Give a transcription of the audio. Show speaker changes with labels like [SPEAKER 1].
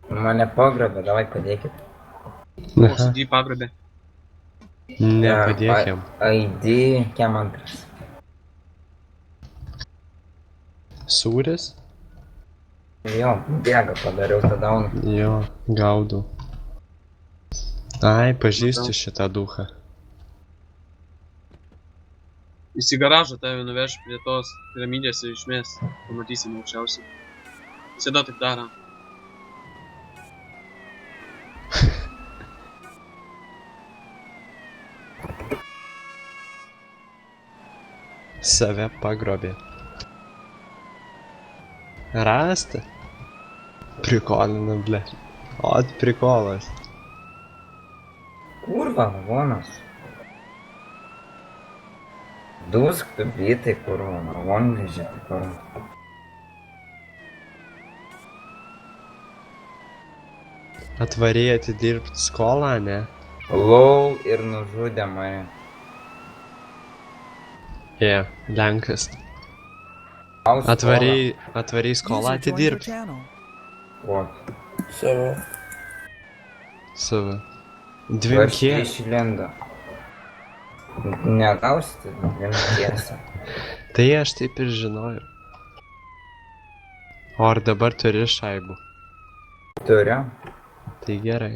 [SPEAKER 1] Mane pagrobė, davai padėkit.
[SPEAKER 2] Mūsų dį pagrobė.
[SPEAKER 3] Nepadėk jam.
[SPEAKER 1] ID, kiam antras.
[SPEAKER 3] Sūris?
[SPEAKER 1] Jo, bėga padariau tą dauną.
[SPEAKER 3] Jo, gaudau. Ai, pažįstu šitą duchą.
[SPEAKER 2] Jis į garažą tave nuveš prie tos piramidės ir išmės. Pamatysim aukščiausiai. Visada taip daro.
[SPEAKER 3] Save pagrobė. Rasta? Prikolina, ble. Ot, prikolas.
[SPEAKER 1] Kurva, lavonas. Dusk tu bitai, kurva, lavon vežėti, kurva.
[SPEAKER 3] Atvarėjai atidirbti skolą, ne?
[SPEAKER 1] Lau ir nužudė mane.
[SPEAKER 3] Lenkas.
[SPEAKER 1] Tau skolą.
[SPEAKER 3] Atvarėjai skolą atidirbti.
[SPEAKER 1] O,
[SPEAKER 4] Savo.
[SPEAKER 3] Savo.
[SPEAKER 1] varškė
[SPEAKER 3] Dvimkie.
[SPEAKER 1] išlindo. Negausite, vieną tiesą.
[SPEAKER 3] Tai aš taip ir žinojau. O ar dabar turi šaibų?
[SPEAKER 1] Turiu.
[SPEAKER 3] Tai gerai.